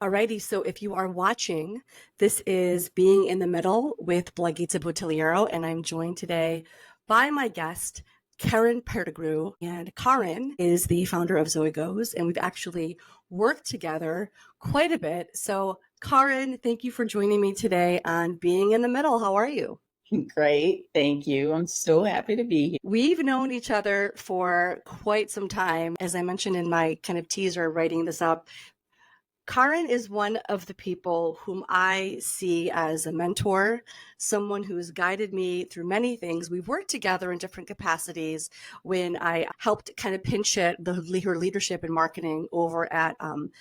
Alrighty, so if you are watching, this is Being in the Middle with Blagita Butiliero, and I'm joined today by my guest, Karyn Pettigrew. And Karyn is the founder of Zoë Goes, and we've actually worked together quite a bit. So, Karyn, thank you for joining me today on Being in the Middle. How are you? Great. Thank you. I'm so happy to be here. We've known each other for quite some time. As I mentioned in my kind of teaser writing this up, Karyn is one of the people whom I see as a mentor, someone who's guided me through many things. We've worked together in different capacities when I helped kind of pinch at her leadership in marketing over at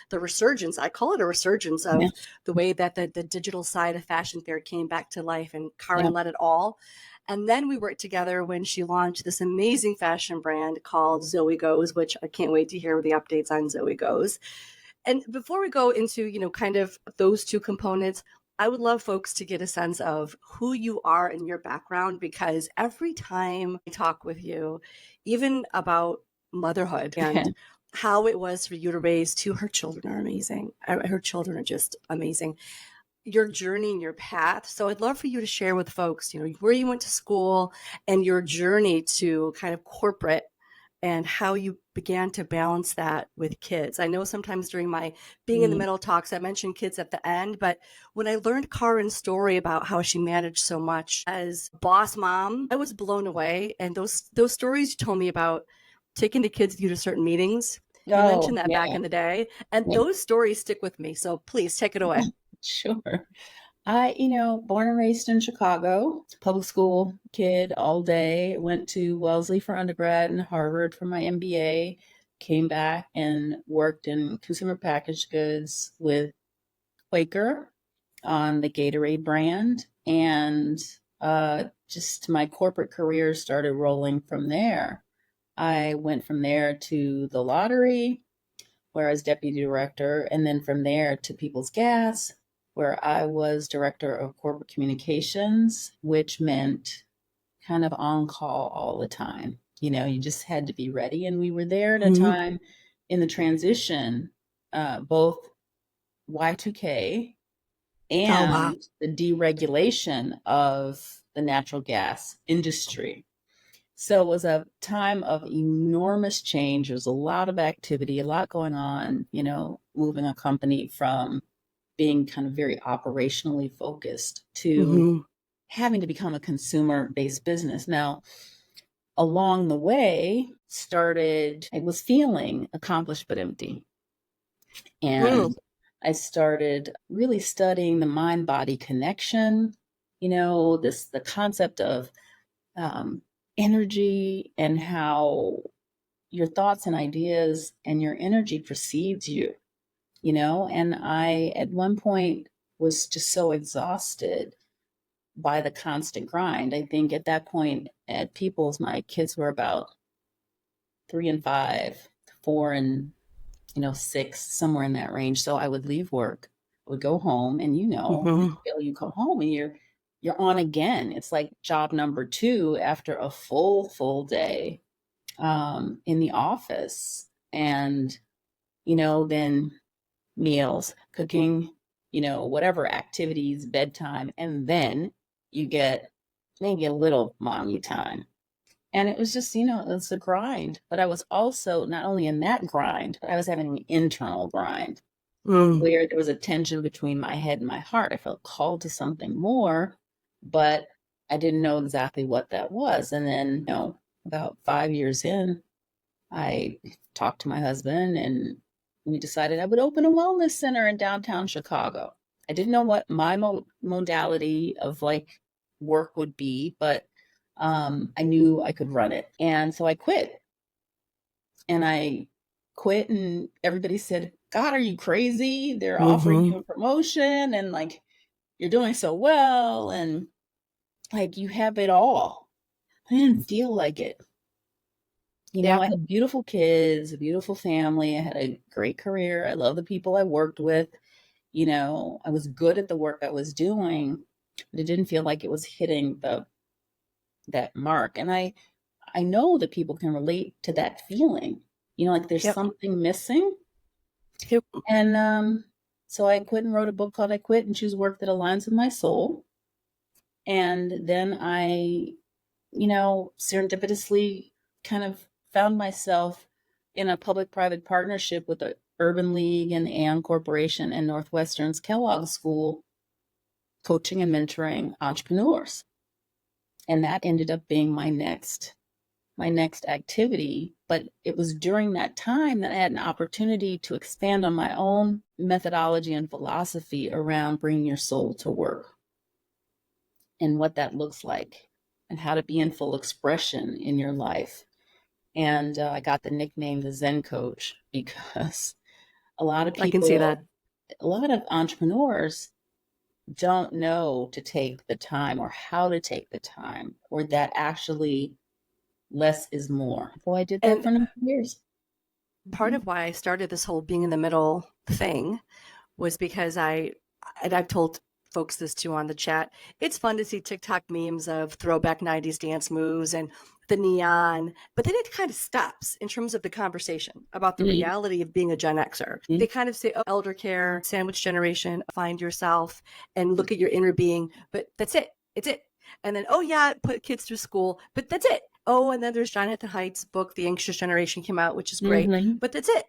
the resurgence. I call it a resurgence Yeah. of the way that the digital side of Fashion Fair came back to life, and Karyn Yeah. led it all. And then we worked together when she launched this amazing fashion brand called Zoë Goes, which I can't wait to hear the updates on Zoë Goes. And before we go into, kind of those two components, I would love folks to get a sense of who you are and your background, because every time I talk with you, even about motherhood and how it was for you to raise two, her children are amazing. Her children are just amazing. Your journey and your path. So I'd love for you to share with folks, where you went to school and your journey to kind of corporate and how you began to balance that with kids. I know sometimes during my Being in the Mm, Middle talks, I mentioned kids at the end, but when I learned Karyn's story about how she managed so much as boss mom, I was blown away. And those stories you told me about taking the kids with you to certain meetings, you Oh, mentioned that back yeah. in the day, and Yeah. those stories stick with me. So please take it away. Sure. Born and raised in Chicago, public school kid all day, went to Wellesley for undergrad and Harvard for my MBA, came back and worked in consumer packaged goods with Quaker on the Gatorade brand. And just my corporate career started rolling from there. I went from there to the lottery, where I was deputy director, and then from there to People's Gas, where I was director of corporate communications, which meant kind of on call all the time. You just had to be ready. And we were there at a Mhm. time in the transition, both Y2K Oh, wow. and the deregulation of the natural gas industry. So it was a time of enormous change. There was a lot of activity, a lot going on, moving a company from being kind of very operationally focused to Hmm. having to become a consumer based business. Now, along the way, I was feeling accomplished but empty. Mm. And I started really studying the mind body connection, the concept of um, energy and how your thoughts and ideas and your energy precedes you. And I, at one point, was just so exhausted by the constant grind. I think at that point at People's, my kids were about 3 and 5, 4 and 6, somewhere in that range. So I would leave work, would go home, and Hmm. you come home and you're on again. It's like job number two after a full day in the office. And then meals, cooking, whatever activities, bedtime, and then you get maybe a little mommy time. And it was just, it's a grind. But I was also not only in that grind, but I was having an internal grind Mm. where there was a tension between my head and my heart. I felt called to something more, but I didn't know exactly what that was. And then, about 5 years in, I talked to my husband and we decided I would open a wellness center in downtown Chicago. I didn't know what my modality of like work would be, but I knew I could run it. And so I quit. And I quit, and everybody said, God, are you crazy? They're offering Hmm. you a promotion and like you're doing so well and like you have it all. I didn't feel like it. Yeah. I had beautiful kids, a beautiful family. I had a great career. I love the people I worked with. I was good at the work I was doing, but it didn't feel like it was hitting that mark. And I know that people can relate to that feeling. Like there's Yep. something missing. Yep. And So I quit and wrote a book called I Quit and Choose Work That Aligns with My Soul. And then I, serendipitously kind of found myself in a public-private partnership with the Urban League and Aon Corporation and Northwestern's Kellogg School, coaching and mentoring entrepreneurs. And that ended up being my next activity. But it was during that time that I had an opportunity to expand on my own methodology and philosophy around bringing your soul to work and what that looks like and how to be in full expression in your life. And I got the nickname the Zen Coach because a lot of I can see that. a lot of entrepreneurs don't know to take the time or how to take the time, or that actually less is more. Well, I did that And for a number of years. part of why I started this whole being in the middle thing was because I've told folks this too on the chat. It's fun to see TikTok memes of throwback 90s dance moves and the neon, but then it kind of stops in terms of the conversation about the reality of being a Gen Xer. They kind of say, oh, elder care, sandwich generation, find yourself and look at your inner being, but that's it. It's it. And then, oh yeah, put kids through school, but that's it. Oh, and then there's Jonathan Haidt's book, The Anxious Generation, came out, which is great, but that's it.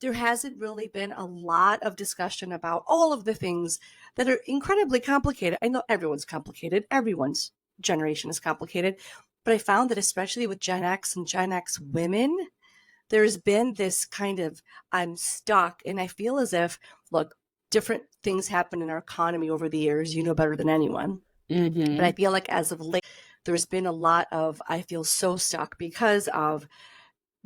There hasn't really been a lot of discussion about all of the things that are incredibly complicated. I know everyone's complicated. Everyone's generation is complicated. But I found that especially with Gen X and Gen X women, there's been this kind of, I'm stuck. And I feel as if, look, different things happen in our economy over the years. You know better than anyone. But I feel like as of late, there's been a lot of, I feel so stuck because of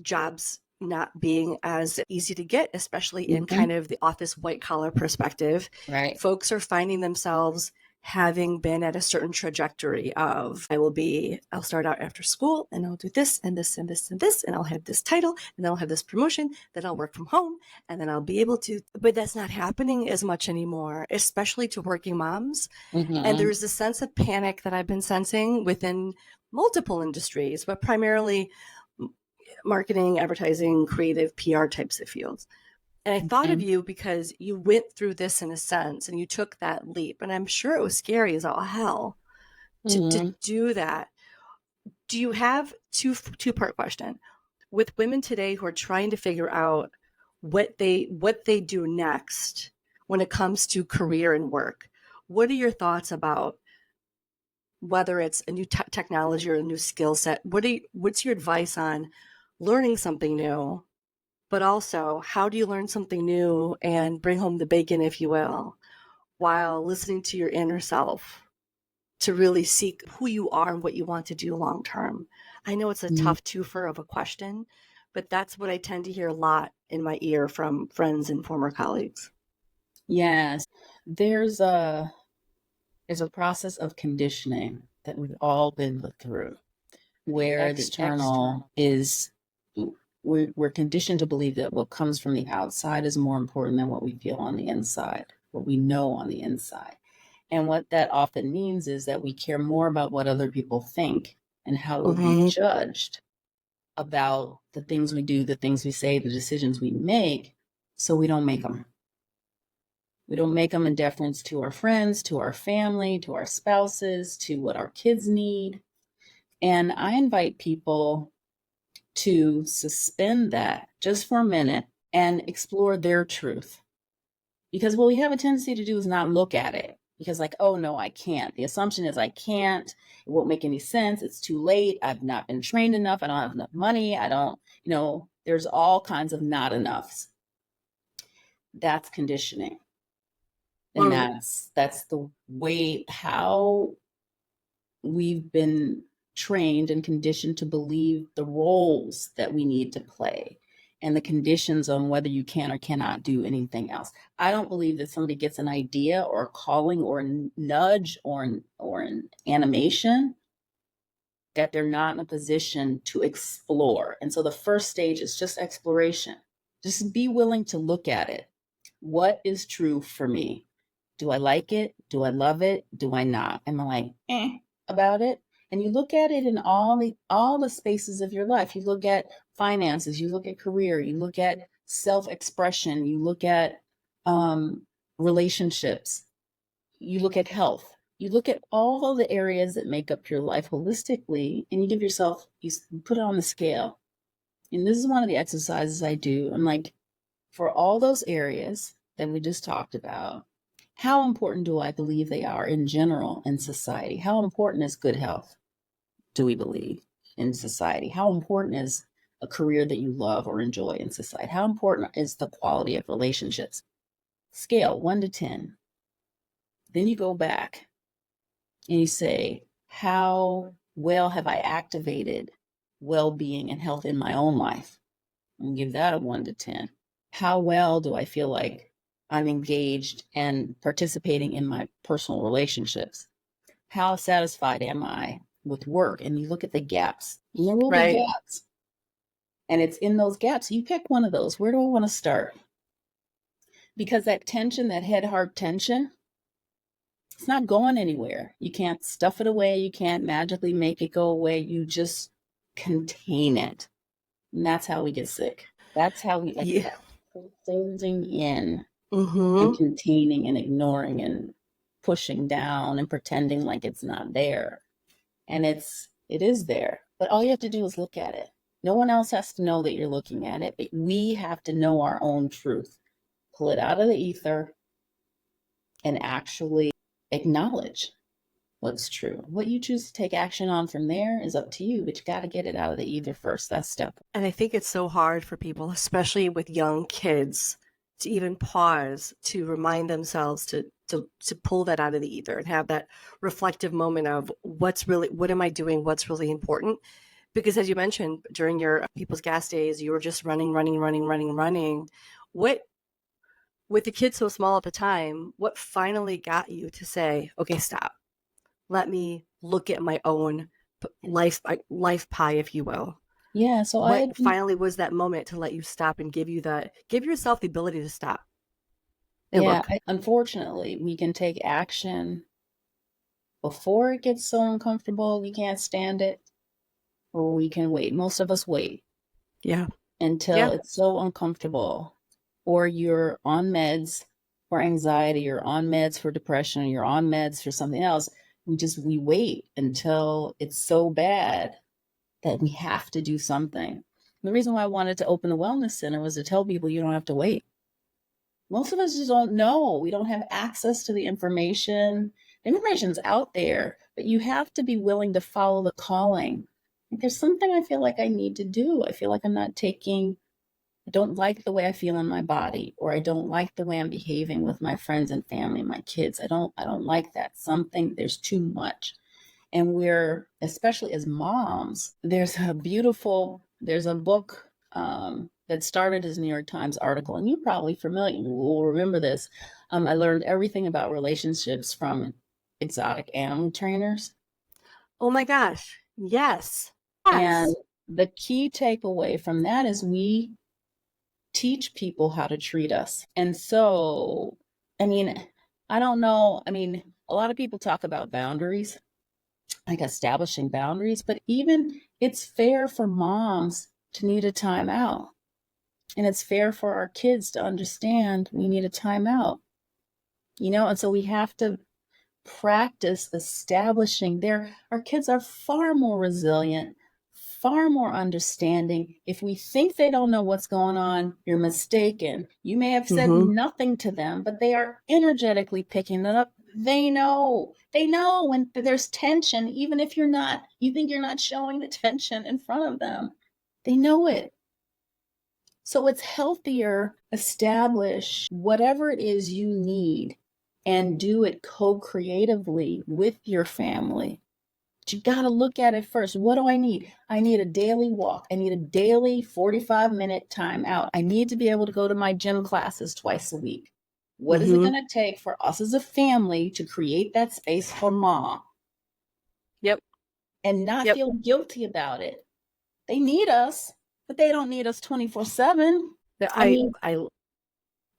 jobs not being as easy to get, especially in kind of the office white collar perspective. Right. Folks are finding themselves having been at a certain trajectory of, I'll start out after school and I'll do this and this and this and this, and I'll have this title and then I'll have this promotion, then I'll work from home and then I'll be able to, but that's not happening as much anymore, especially to working moms. And there's a sense of panic that I've been sensing within multiple industries, but primarily marketing, advertising, creative, PR types of fields. And I thought of you because you went through this in a sense and you took that leap. And I'm sure it was scary as all hell to do that. Do you have two-part question with women today who are trying to figure out what they do next when it comes to career and work? What are your thoughts about whether it's a new technology or a new skill set? What's your advice on learning something new, but also how do you learn something new and bring home the bacon, if you will, while listening to your inner self to really seek who you are and what you want to do long term? I know it's a tough twofer of a question, but that's what I tend to hear a lot in my ear from friends and former colleagues. Yes, there's a process of conditioning that we've all been through, where the external is, we're conditioned to believe that what comes from the outside is more important than what we feel on the inside, what we know on the inside. And what that often means is that we care more about what other people think and how we'll be judged about the things we do, the things we say, the decisions we make, so we don't make them. We don't make them in deference to our friends, to our family, to our spouses, to what our kids need. And I invite people to suspend that just for a minute and explore their truth. Because what we have a tendency to do is not look at it. Because like, oh no, I can't. The assumption is I can't. It won't make any sense. It's too late. I've not been trained enough. I don't have enough money. I don't, there's all kinds of not enoughs. That's conditioning. And that's the way how we've been trained and conditioned to believe the roles that we need to play and the conditions on whether you can or cannot do anything else. I don't believe that somebody gets an idea or a calling or a nudge or an animation that they're not in a position to explore. And so the first stage is just exploration. Just be willing to look at it. What is true for me? Do I like it? Do I love it? Do I not? Am I like, about it? And you look at it in all the spaces of your life. You look at finances, you look at career, you look at self-expression, you look at relationships, you look at health, you look at all the areas that make up your life holistically, and you give yourself, you put it on the scale. And this is one of the exercises I do. I'm like, for all those areas that we just talked about, how important do I believe they are in general in society? How important is good health, do we believe, in society? How important is a career that you love or enjoy in society? How important is the quality of relationships? Scale 1 to 10. Then you go back and you say, how well have I activated well-being and health in my own life? And give that a 1 to 10. How well do I feel like I'm engaged and participating in my personal relationships? How satisfied am I with work? And you look at the gaps. There will be Right. gaps. And it's in those gaps. You pick one of those. Where do I want to start? Because that tension, that head-heart tension, it's not going anywhere. You can't stuff it away. You can't magically make it go away. You just contain it. And that's how we get sick. That's how we like Yeah. holding in and Mm-hmm. containing and ignoring and pushing down and pretending like it's not there. And it is there. But all you have to do is look at it. No one else has to know that you're looking at it, but we have to know our own truth. Pull it out of the ether and actually acknowledge what's true. What you choose to take action on from there is up to you, but you got to get it out of the ether first. That's step one. And I think it's so hard for people, especially with young kids, to even pause to remind themselves to pull that out of the ether and have that reflective moment of what am I doing? What's really important? Because as you mentioned, during your people's gas days, you were just running, running, running, running, running. What with the kids so small at the time, what finally got you to say, okay, stop. Let me look at my own life pie, if you will. Yeah, so I What finally was that moment to let you stop and give yourself the ability to stop and yeah, look? unfortunately, we can take action before it gets so uncomfortable we can't stand it, or we can wait. Most of us wait Yeah. until Yeah. it's so uncomfortable, or you're on meds for anxiety, you're on meds for depression, you're on meds for something else. We wait until it's so bad that we have to do something. The reason why I wanted to open the wellness center was to tell people you don't have to wait. Most of us just don't know. We don't have access to the information. The information's out there, but you have to be willing to follow the calling. Like, there's something I feel like I need to do. I feel like I don't like the way I feel in my body, or I don't like the way I'm behaving with my friends and family, my kids. I don't like that. There's too much. And we're, especially as moms, there's a book that started as a New York Times article, and you're probably familiar, you will remember this. I learned everything about relationships from exotic animal trainers. Oh my gosh. Yes. And Yes. the key takeaway from that is we teach people how to treat us. And so, I mean, I don't know. I mean, a lot of people talk about boundaries, like establishing boundaries, but even it's fair for moms to need a timeout. And it's fair for our kids to understand we need a timeout, and so we have to practice establishing our kids are far more resilient, far more understanding. If we think they don't know what's going on, you're mistaken. You may have said Mm-hmm. nothing to them, but they are energetically picking it up. They know when there's tension, even if you think you're not showing the tension in front of them. They know it. So it's healthier, establish whatever it is you need and do it co-creatively with your family. But you got to look at it first. What do I need? I need a daily walk. I need a daily 45-minute time out. I need to be able to go to my gym classes twice a week. What is it Mm-hmm. going to take for us as a family to create that space for mom Yep. and not Yep. feel guilty about it? They need us, but they don't need us 24/7. I I mean, I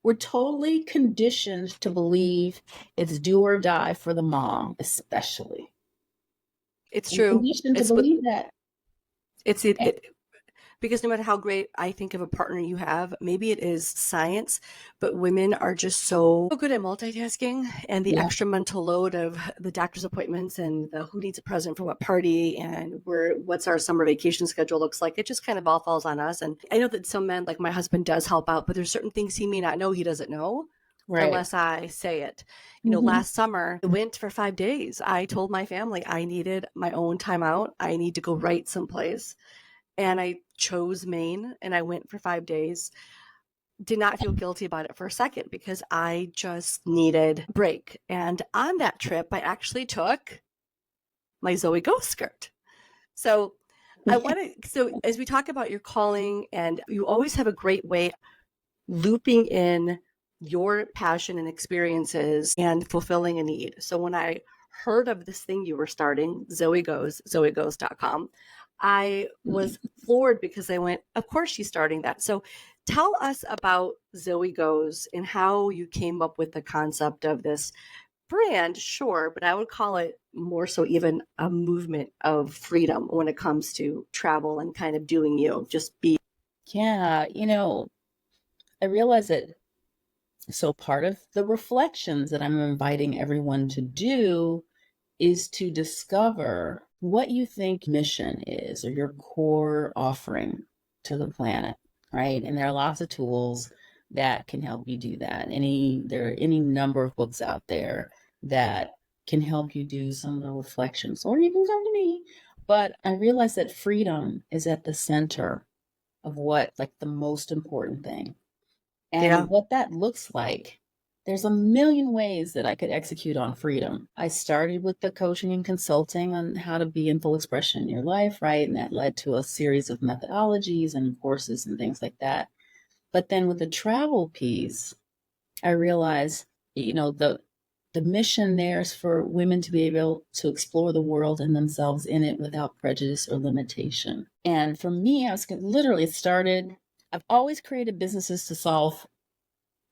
we're totally conditioned to believe it's do or die for the mom, especially. it's We're true. conditioned to It's what believe that. it's it, And it because no matter how great I think of a partner you have, maybe it is science, but women are just so good at multitasking, and the Yeah. extra mental load of the doctor's appointments and the who needs a present for what party and what's our summer vacation schedule looks like. It just kind of all falls on us. And I know that some men, like my husband, does help out, but there's certain things he may not know, he doesn't know Right. unless I say it. Hmm. Last summer I went for 5 days. I told my family I needed my own time out. I need to go write someplace. And I chose Maine and I went for 5 days. Did not feel guilty about it for a second because I just needed a break. And on that trip, I actually took my Zoë Goes skirt. So so as we talk about your calling, and you always have a great way looping in your passion and experiences and fulfilling a need. So when I heard of this thing you were starting, Zoë Goes, zoegoes.com, I was floored because I went, of course she's starting that. So tell us about Zoë Goes and how you came up with the concept of this brand, sure, but I would call it more so even a movement of freedom when it comes to travel and kind of doing you, just be. Yeah, I realize that. So part of the reflections that I'm inviting everyone to do is to discover what you think mission is or your core offering to the planet, right? And there are lots of tools that can help you do that. There are any number of books out there that can help you do some of the reflections, or you can come to me. But I realize that freedom is at the center of what, like, the most important thing. Yeah. And what that looks like, there's a million ways that I could execute on freedom. I started with the coaching and consulting on how to be in full expression in your life, right? And that led to a series of methodologies and courses and things like that. But then with the travel piece, I realized, the mission there is for women to be able to explore the world and themselves in it without prejudice or limitation. And for me, I was literally started. I've always created businesses to solve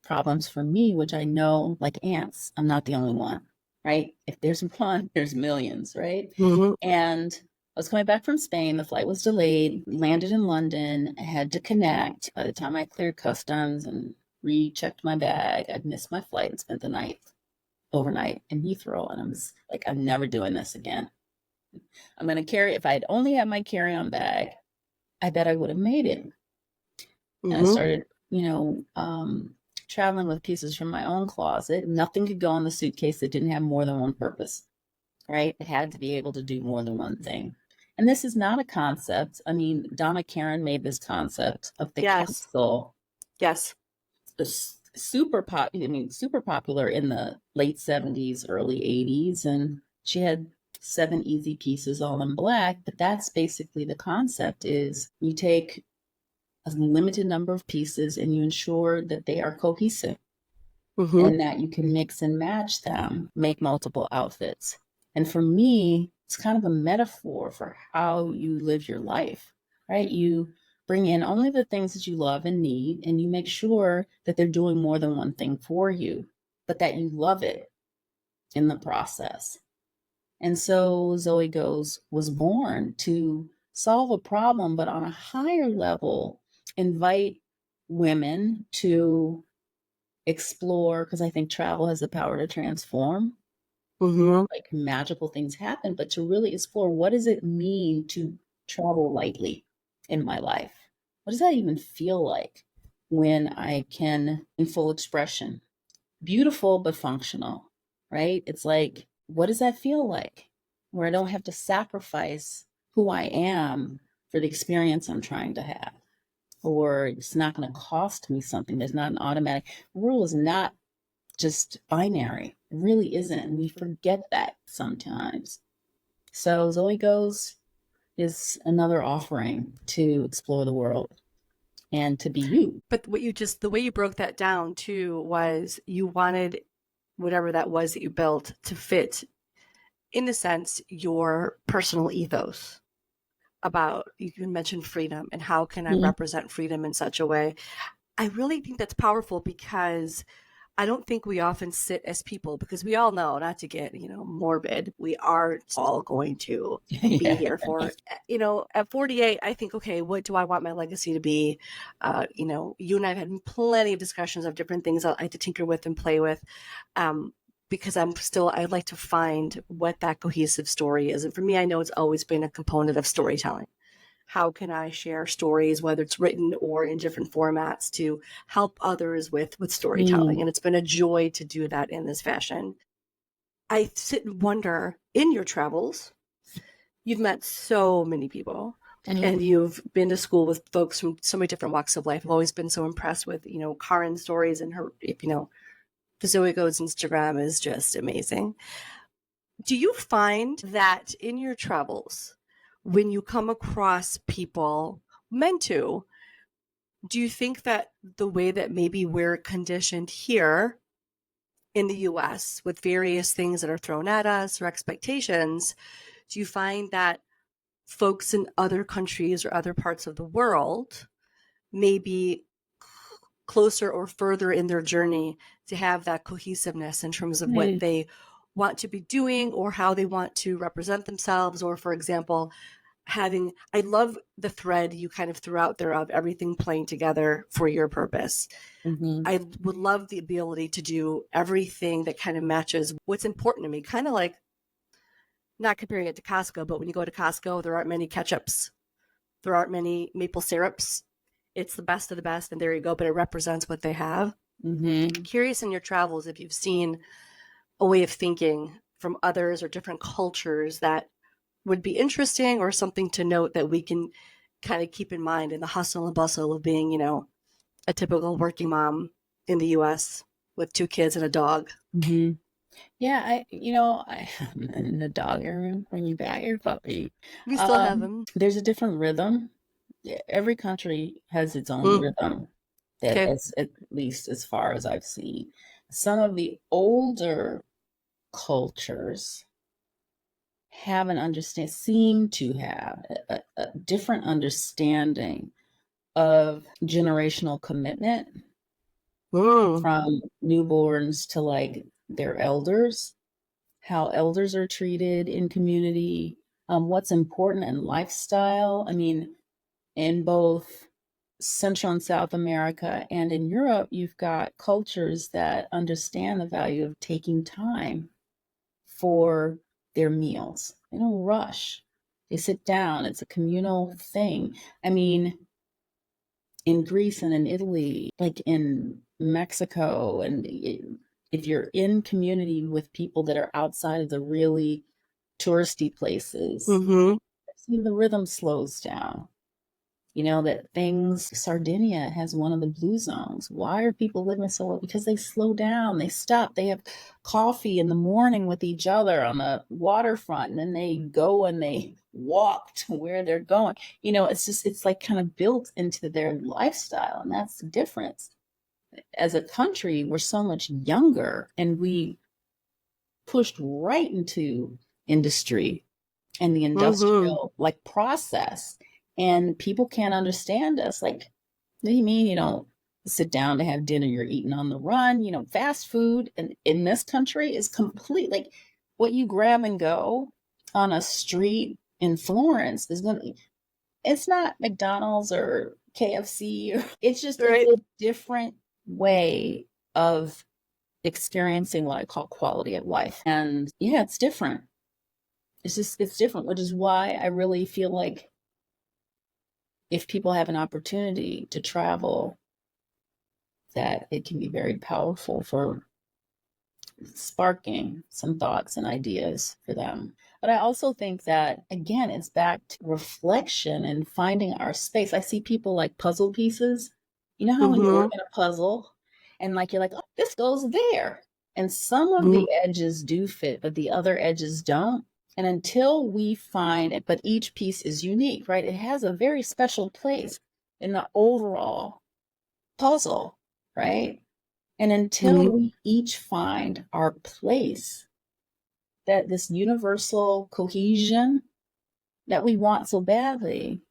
problems for me, which I know, like ants, I'm not the only one, right? If there's one, there's millions, right? Mm-hmm. And I was coming back from Spain. The flight was delayed, landed in London. I had to connect. By the time I cleared customs and rechecked my bag, I'd missed my flight and spent the night overnight in Heathrow. And I was like, I'm never doing this again. I'm going to if I had only had my carry-on bag, I bet I would have made it. And I Mm-hmm. started, traveling with pieces from my own closet. Nothing could go in the suitcase that didn't have more than one purpose, right? It had to be able to do more than one thing. And this is not a concept. I mean, Donna Karan made this concept of the Yes. capsule Yes. super popular in the late 70s, early 80s. And she had 7 easy pieces all in black. But that's basically the concept is you take a limited number of pieces and you ensure that they are cohesive Mm-hmm. and that you can mix and match them, make multiple outfits. And for me, it's kind of a metaphor for how you live your life, right? You bring in only the things that you love and need, and you make sure that they're doing more than one thing for you, but that you love it in the process. And so Zoë Goes was born to solve a problem, but on a higher level, invite women to explore, because I think travel has the power to transform, Mm-hmm. like magical things happen, but to really explore what does it mean to travel lightly in my life? What does that even feel like when I can, in full expression, beautiful but functional, right? It's like, what does that feel like? Where I don't have to sacrifice who I am for the experience I'm trying to have. Or it's not going to cost me something. There's not an automatic rule, is not just binary. It really isn't. And we forget that sometimes. So Zoe Goes is another offering to explore the world and to be you. But the way you broke that down too was you wanted whatever that was that you built to fit, in a sense, your personal ethos about, you can mention freedom and how can I Mhm. represent freedom in such a way. I really think that's powerful because I don't think we often sit as people because we all know, not to get, morbid, we are all going to be Yeah. here for, at 48, I think, okay, what do I want my legacy to be? You and I have had plenty of discussions of different things I like to tinker with and play with. Because I'd like to find what that cohesive story is. And for me, I know it's always been a component of storytelling. How can I share stories, whether it's written or in different formats, to help others with storytelling? Mm. And it's been a joy to do that in this fashion. I sit and wonder, in your travels, you've met so many people And and you've been to school with folks from so many different walks of life. I've always been so impressed with, Karyn's stories, and her, the Zoë Goes Instagram is just amazing. Do you find that in your travels, when you come across people meant to, do you think that the way that maybe we're conditioned here in the US with various things that are thrown at us or expectations, do you find that folks in other countries or other parts of the world may be closer or further in their journey to have that cohesiveness in terms of what mm, they want to be doing or how they want to represent themselves? Or, for example, I love the thread you kind of threw out there of everything playing together for your purpose. mhm. I would love the ability to do everything that kind of matches what's important to me. Kind of like, not comparing it to Costco, but when you go to Costco, there aren't many ketchups, there aren't many maple syrups. It's the best of the best, and there you go, but it represents what they have. Mhm. Curious in your travels if you've seen a way of thinking from others or different cultures that would be interesting, or something to note that we can kind of keep in mind in the hustle and bustle of being, a typical working mom in the US with 2 kids and a dog. Mhm. Yeah, in the dog room when you got your puppy. We still have them. There's a different rhythm. Yeah, every country has its own Mm, rhythm, that okay. as at least as far as I've seen. Some of the older cultures seem to have a different understanding of generational commitment Mm, from newborns to like their elders, how elders are treated in community, what's important in lifestyle. I mean, in both Central and South America and in Europe, you've got cultures that understand the value of taking time for their meals. They don't rush. They sit down. It's a communal thing. I mean, in Greece and in Italy, like in Mexico, and if you're in community with people that are outside of the really touristy places, mm-hmm. see the rhythm slows down. You know, that things, Sardinia has one of the blue zones. Why are people living so well? Because they slow down, they stop, they have coffee in the morning with each other on the waterfront, and then they go and they walk to where they're going. You know, it's like kind of built into their lifestyle, and that's the difference. As a country, we're so much younger, and we pushed right into industry and the Mm-hmm. industrial like process, and people can't understand us. Like, what do you mean you don't sit down to have dinner? You're eating on the run. Fast food in this country is complete, like, what you grab and go on a street in Florence is gonna it's not McDonald's or KFC. It's Right. a different way of experiencing what I call quality of life. And yeah, it's different. It's different, which is why I really feel like if people have an opportunity to travel, that it can be very powerful for sparking some thoughts and ideas for them. But I also think that, again, it's back to reflection and finding our space. I see people like puzzle pieces. You know how when you're Mm-hmm. working a puzzle and like you're like, oh, this goes there. And some of Mm-hmm. the edges do fit, but the other edges don't. And until we find it, but each piece is unique, right? It has a very special place in the overall puzzle, right? And until Mm-hmm. we each find our place, that this universal cohesion that we want so badly,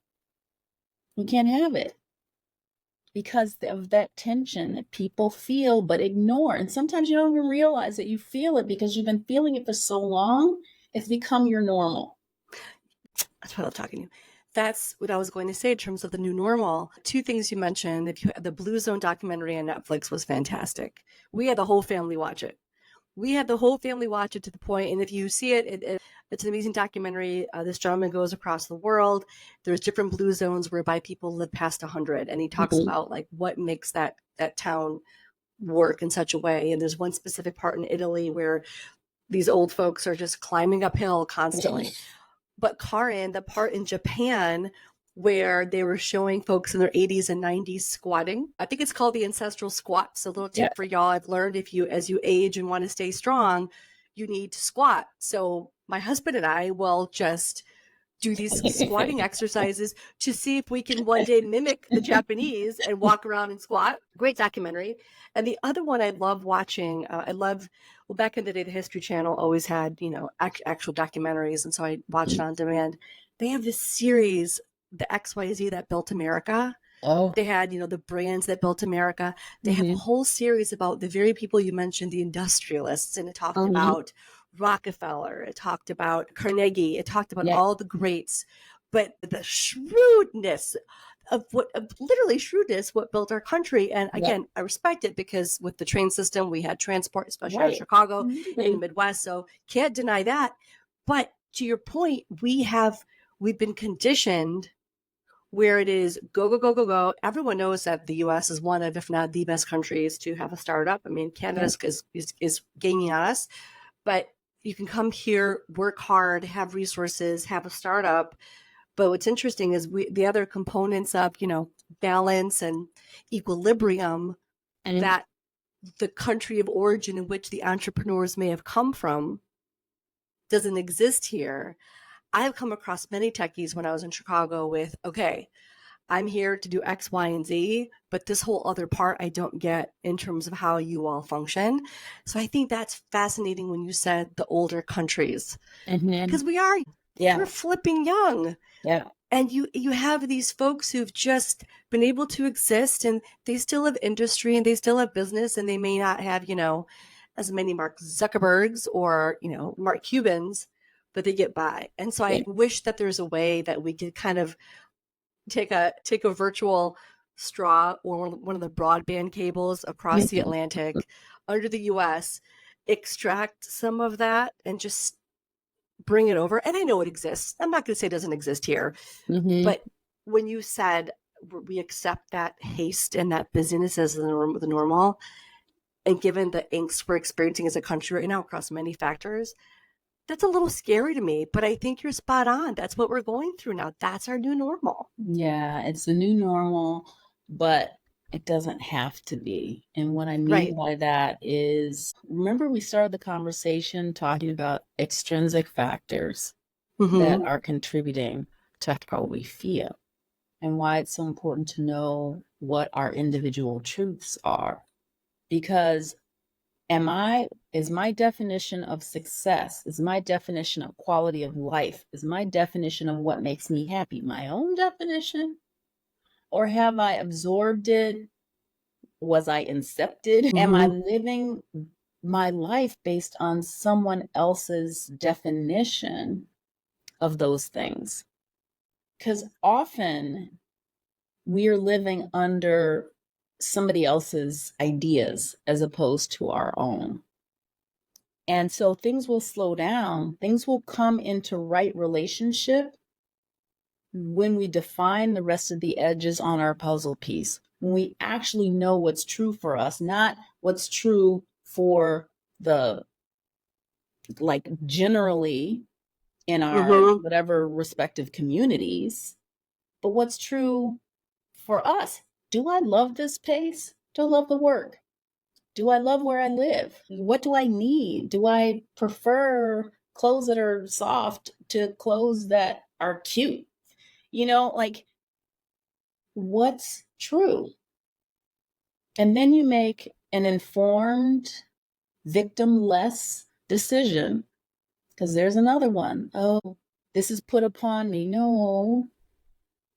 we can't have it. because of that tension that people feel but ignore. And sometimes you don't even realize that you feel it because you've been feeling it for so long. It's become your normal. That's why I love talking to you. That's what I was going to say in terms of the new normal. Two things you mentioned. If you the Blue Zone documentary on Netflix was fantastic. We had the whole family watch it. We had the whole family watch it to the point, and if you see it, it's an amazing documentary. This gentleman goes across the world. There's different blue zones whereby people live past 100, and he talks Mhm. about like what makes that town work in such a way. And there's one specific part in Italy where these old folks are just climbing uphill constantly. But Karyn, the part in Japan where they were showing folks in their 80s and 90s squatting. I think it's called the ancestral squat. So a little Yeah. tip for y'all, I've learned if you as you age and want to stay strong, you need to squat. So my husband and I will just do these squatting exercises to see if we can one day mimic the Japanese and walk around and squat. Great documentary. And the other one I love watching, well, back in the day, the History Channel always had, actual documentaries. And so I watched it on demand. They have this series, the XYZ that built America. Oh. They had, the brands that built America. They have a Hmm. whole series about the very people you mentioned, the industrialists, and it talked about Rockefeller, it talked about Carnegie, it talked about Yeah. all the greats, but the shrewdness of literally shrewdness, what built our country. And Yeah. again, I respect it because with the train system, we had transport, especially out of Right. Chicago in the Mhm. Midwest. So can't deny that. But to your point, we've been conditioned where it is go, go, go, go, go. Everyone knows that the US is one of, if not the best countries to have a startup. I mean, Canada Yeah. is gaining on us, but you can come here, work hard, have resources, have a startup. But what's interesting is the other components of, balance and equilibrium And that the country of origin in which the entrepreneurs may have come from doesn't exist here. I've come across many techies when I was in Chicago with, okay, I'm here to do X, Y, and Z, but this whole other part I don't get in terms of how you all function. So I think that's fascinating when you said the older countries, then, because we're yeah. flipping young. Yeah. And you have these folks who've just been able to exist and they still have industry and they still have business and they may not have, as many Mark Zuckerbergs or, Mark Cubans, but they get by. And so I Yeah. wish that there's a way that we could kind of take a virtual straw or one of the broadband cables across the Atlantic under the US, extract some of that and just bring it over. And I know it exists. I'm not going to say it doesn't exist here, Hmm. but when you said we accept that haste and that busyness as the normal, and given the angst we're experiencing as a country right now across many factors, that's a little scary to me. But I think you're spot on. That's what we're going through now. That's our new normal. Yeah, it's the new normal, but it doesn't have to be. And what I mean Right. by that is, remember we started the conversation talking about extrinsic factors that Mm-hmm. are contributing to how we feel and why it's so important to know what our individual truths are. Because is my definition of success, is my definition of quality of life, is my definition of what makes me happy my own definition? Or have I absorbed it? Was I incepted? Am I Mm-hmm. living my life based on someone else's definition of those things? Because often we are living under somebody else's ideas as opposed to our own. And so things will slow down, things will come into right relationship when we define the rest of the edges on our puzzle piece, when we actually know what's true for us, not what's true for the, like, generally in our Mm-hmm. whatever respective communities, but what's true for us. Do I love this pace? Do I love the work? Do I love where I live? What do I need? Do I prefer clothes that are soft to clothes that are cute? Like, what's true? And then you make an informed, victim-less decision. Because there's another one. Oh, this is put upon me. No,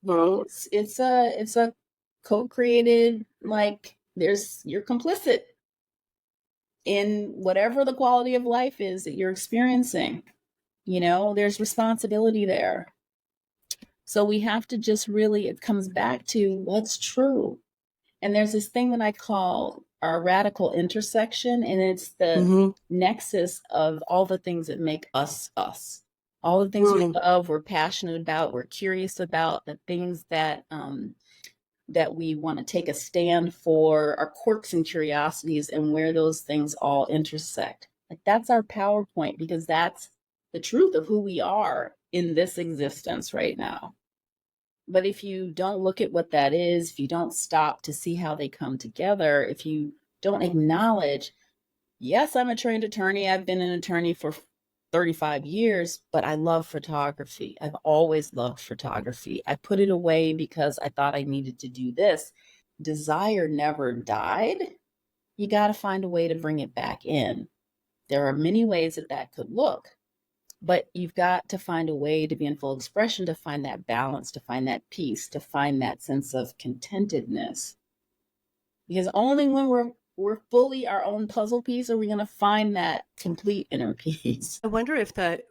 No. it's a co-created, like you're complicit in whatever the quality of life is that you're experiencing. There's responsibility there. So we have to just really, it comes back to what's true. And there's this thing that I call our radical intersection, and it's the nexus of all the things that make us us. All the things we love, we're passionate about, we're curious about, the things that we want to take a stand for, our quirks and curiosities, and where those things all intersect. Like, that's our PowerPoint, because that's the truth of who we are in this existence right now. But if you don't look at what that is, if you don't stop to see how they come together, if you don't acknowledge, yes, I'm a trained attorney, I've been an attorney for 35 years, but I love photography. I've always loved photography. I put it away because I thought I needed to do this. Desire never died. You got to find a way to bring it back in. There are many ways that could look, but you've got to find a way to be in full expression, to find that balance, to find that peace, to find that sense of contentedness. Because only when we're fully our own puzzle piece are we going to find that complete inner peace. I wonder if the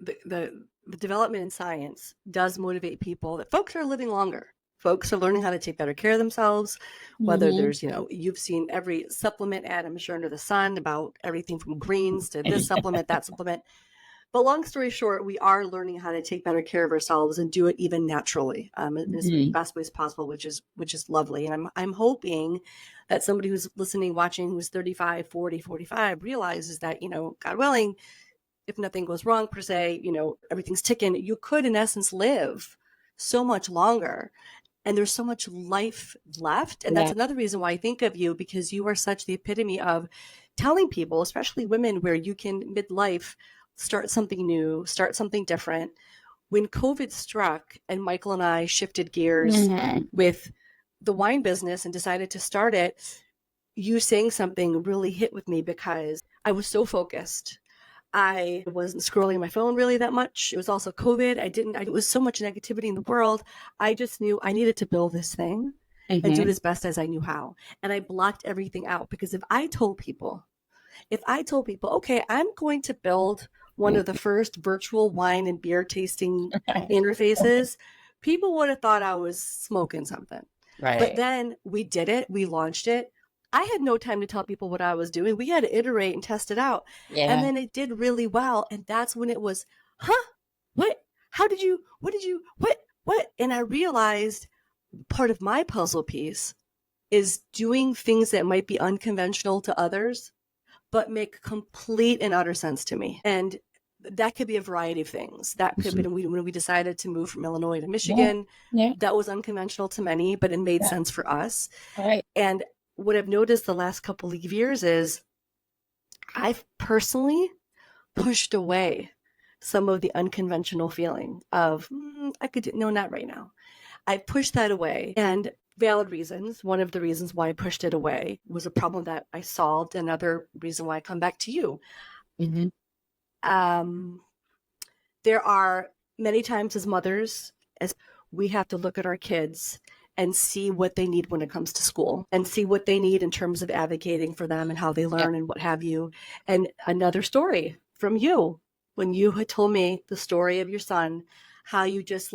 development in science does motivate people, that folks are living longer. Folks are learning how to take better care of themselves, whether there's, you've seen every supplement ad, I'm sure, under the sun about everything from greens to this supplement, that supplement. But long story short, we are learning how to take better care of ourselves and do it even naturally, in the best ways possible, which is lovely. And I'm hoping that somebody who's listening, watching, who's 35, 40, 45 realizes that, God willing, if nothing goes wrong per se, everything's ticking, you could in essence live so much longer. And there's so much life left. And that's another reason why I think of you, because you are such the epitome of telling people, especially women, where you can midlife start something new, start something different. When COVID struck and Michael and I shifted gears with the wine business and decided to start it, you saying something really hit with me, because I was so focused. I wasn't scrolling my phone really that much. It was also COVID. It was so much negativity in the world. I just knew I needed to build this thing and do it as best as I knew how. And I blocked everything out, because if I told people, okay, I'm going to build one of the first virtual wine and beer tasting interfaces, people would have thought I was smoking something. Right. But then we did it. We launched it. I had no time to tell people what I was doing. We had to iterate and test it out. Yeah. And then it did really well. And that's when it was, what? How did you, what? And I realized part of my puzzle piece is doing things that might be unconventional to others, but make complete and utter sense to me. And that could be a variety of things. That could be when we decided to move from Illinois to Michigan. That was unconventional to many, but it made sense for us. Right. And what I've noticed the last couple of years is I've personally pushed away some of the unconventional feeling of, not right now. I pushed that away, and valid reasons. One of the reasons why I pushed it away was a problem that I solved. Another reason why I come back to you. There are many times as mothers, as we have to look at our kids and see what they need when it comes to school, and see what they need in terms of advocating for them and how they learn and what have you. And another story from you, when you had told me the story of your son, how you just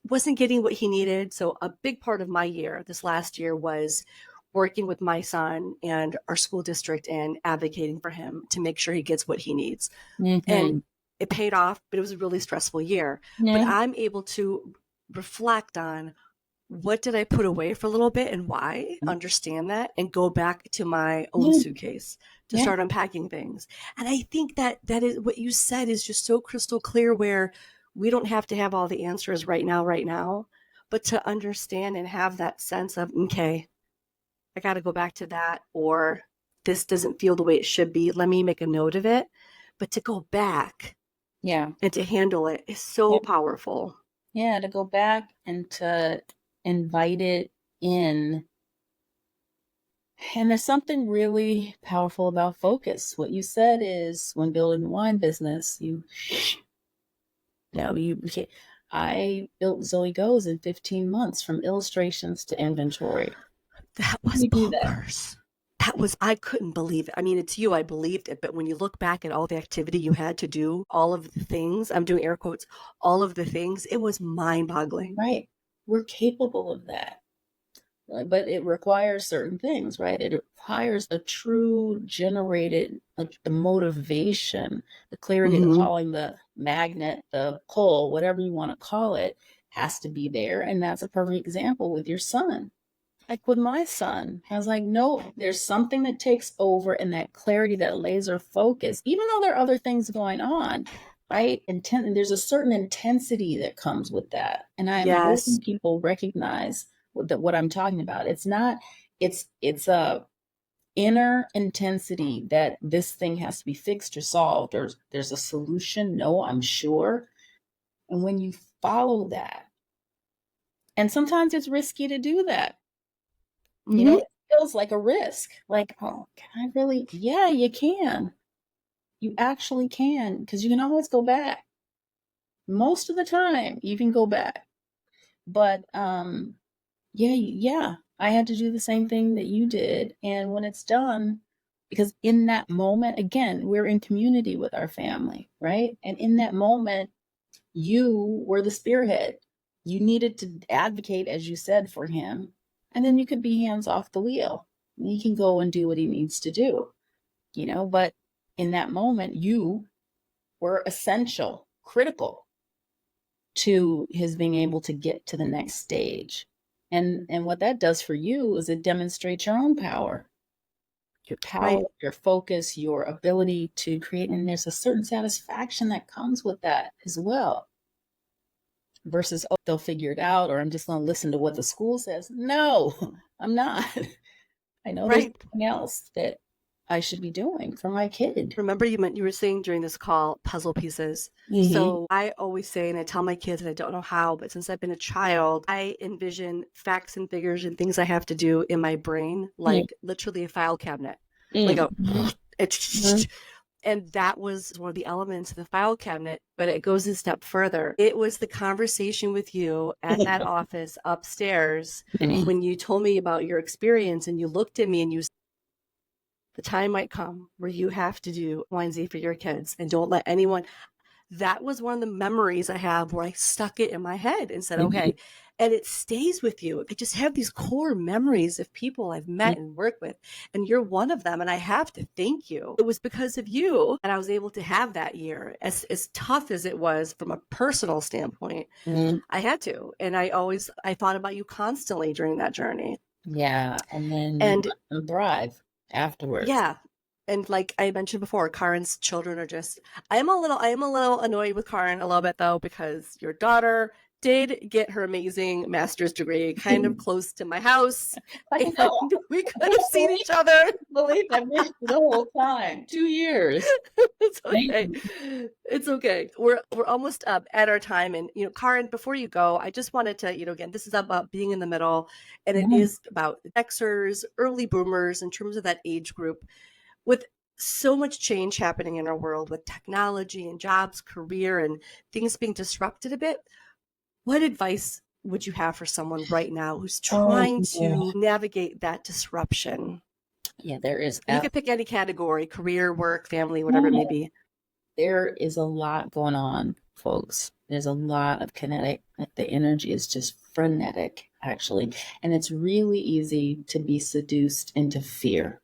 wasn't getting what he needed. So a big part of my year, this last year, was working with my son and our school district and advocating for him to make sure he gets what he needs. And it paid off, but it was a really stressful year. But I'm able to reflect on, what did I put away for a little bit and why, understand that, and go back to my own suitcase to start unpacking things. And I think that is what you said is just so crystal clear, where we don't have to have all the answers right now, but to understand and have that sense of, okay, I got to go back to that, or this doesn't feel the way it should be. Let me make a note of it. But to go back and to handle it is so powerful. Yeah, to go back and to invite it in. And there's something really powerful about focus. What you said is, when building the wine business, I built Zoë Goes in 15 months from illustrations to inventory. That How do was you do that? bonkers. That was, I couldn't believe it. I mean, it's you, I believed it, but when you look back at all the activity you had to do, all of the things, I'm doing air quotes, all of the things, it was mind boggling. Right. We're capable of that. But it requires certain things, right? It requires a true generated, like the motivation, the clarity, Mm-hmm. calling the magnet, the pull, whatever you want to call it, has to be there. And that's a perfect example with your son. Like with my son, I was like, no, there's something that takes over, and that clarity, that laser focus, even though there are other things going on, right? There's a certain intensity that comes with that. And I'm Yes. hoping people recognize what I'm talking about. It's not, it's a inner intensity that this thing has to be fixed or solved, or there's a solution. No, I'm sure. And when you follow that, and sometimes it's risky to do that. Mm-hmm. It feels like a risk. Like, oh, can I really? Yeah, you can. You actually can, because you can always go back. Most of the time, you can go back. But yeah, I had to do the same thing that you did. And when it's done, because in that moment, again, we're in community with our family, right? And in that moment, you were the spearhead. You needed to advocate, as you said, for him. And then you could be hands off the wheel. He can go and do what he needs to do, but in that moment, you were essential, critical to his being able to get to the next stage. And what that does for you is it demonstrates your own power, Right. your focus, your ability to create. And there's a certain satisfaction that comes with that as well. Versus, oh, they'll figure it out, or I'm just going to listen to what the school says. No, I'm not. I know there's Right. something else that I should be doing for my kid. Remember you were saying during this call, puzzle pieces. Mm-hmm. So I always say, and I tell my kids, and I don't know how, but since I've been a child, I envision facts and figures and things I have to do in my brain, like literally a file cabinet, like a, Mm-hmm. it's, and that was one of the elements of the file cabinet, but it goes a step further. It was the conversation with you at that office upstairs Mm-hmm. when you told me about your experience and you looked at me and you said, the time might come where you have to do Y and Z for your kids and don't let anyone. That was one of the memories I have where I stuck it in my head and said, Mm-hmm. okay. And it stays with you. I just have these core memories of people I've met and worked with, and you're one of them. And I have to thank you. It was because of you. And I was able to have that year, as tough as it was from a personal standpoint. Mm-hmm. I had to. And I thought about you constantly during that journey. Yeah, and then you And thrive afterwards. yeah. And like I mentioned before, Karyn's children are just I am a little annoyed with Karyn a little bit though, because your daughter did get her amazing master's degree kind of close to my house. I And know. we I could have can't seen each other. believe I missed the whole time. 2 years. It's Thank okay. you. It's okay. We're almost up at our time. And Karyn, before you go, I just wanted to, again, this is about being in the middle, and it Yeah. is about Xers, early boomers in terms of that age group. With so much change happening in our world with technology and jobs, career, and things being disrupted a bit, what advice would you have for someone right now who's Oh, trying to navigate that disruption? yeah, there is. And you can pick any category: career, work, family, whatever it Yeah, may be. there is a lot going on, folks. There's a lot of kinetic. The energy is just frenetic, actually. And it's really easy to be seduced into fear.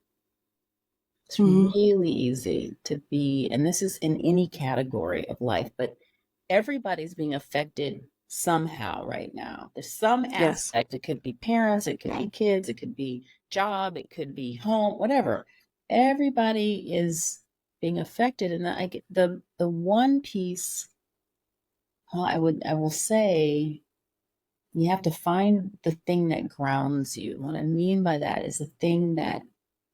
It's Mm-hmm. really easy to be, and this is in any category of life, but everybody's being affected somehow right now. There's some Yes. aspect. It could be parents, it could be kids, it could be job, it could be home, whatever. Everybody is being affected, and the one piece, well, I will say, you have to find the thing that grounds you. What I mean by that is the thing that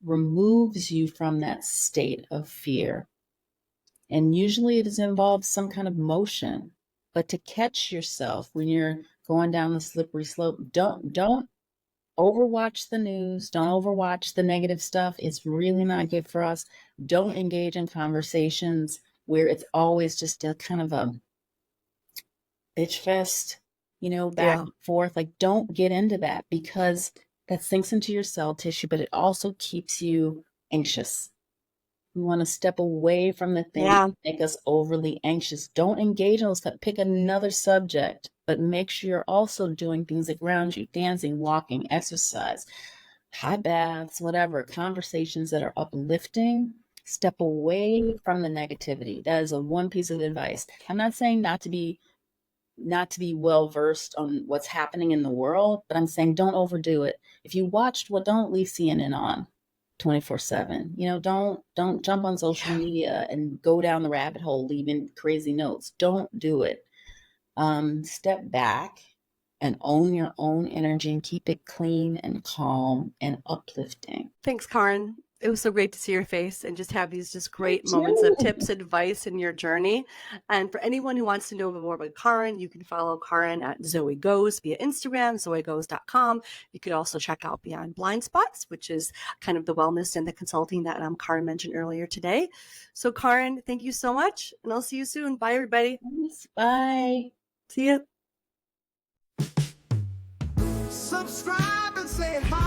removes you from that state of fear. And usually it involves some kind of motion. But to catch yourself when you're going down the slippery slope, don't overwatch the news, don't overwatch the negative stuff. It's really not good for us. Don't engage in conversations where it's always just a kind of a bitch fest, back Yeah. and forth. Like, don't get into that, because that sinks into your cell tissue, but it also keeps you anxious. We want to step away from the things Yeah. that make us overly anxious. Don't engage in those stuff. Pick another subject, but make sure you're also doing things that ground you, dancing, walking, exercise, hot baths, whatever, conversations that are uplifting. Step away from the negativity. That is a one piece of advice. I'm not saying not to be well versed on what's happening in the world, but I'm saying don't overdo it. If you watched, well, don't leave CNN on 24/7. Don't jump on social Yeah. media and go down the rabbit hole leaving crazy notes. Don't do it. Step back and own your own energy and keep it clean and calm and uplifting. Thanks, Karyn. It was so great to see your face and just have these just Me great moments of too. tips, advice in your journey. And for anyone who wants to know more about Karyn, you can follow Karyn at Zoë Goes via Instagram, zoegoes.com. You could also check out Beyond Blind Spots, which is kind of the wellness and the consulting that Karyn mentioned earlier today. So, Karyn, thank you so much, and I'll see you soon. Bye, everybody. Bye. See ya. Subscribe and say hi.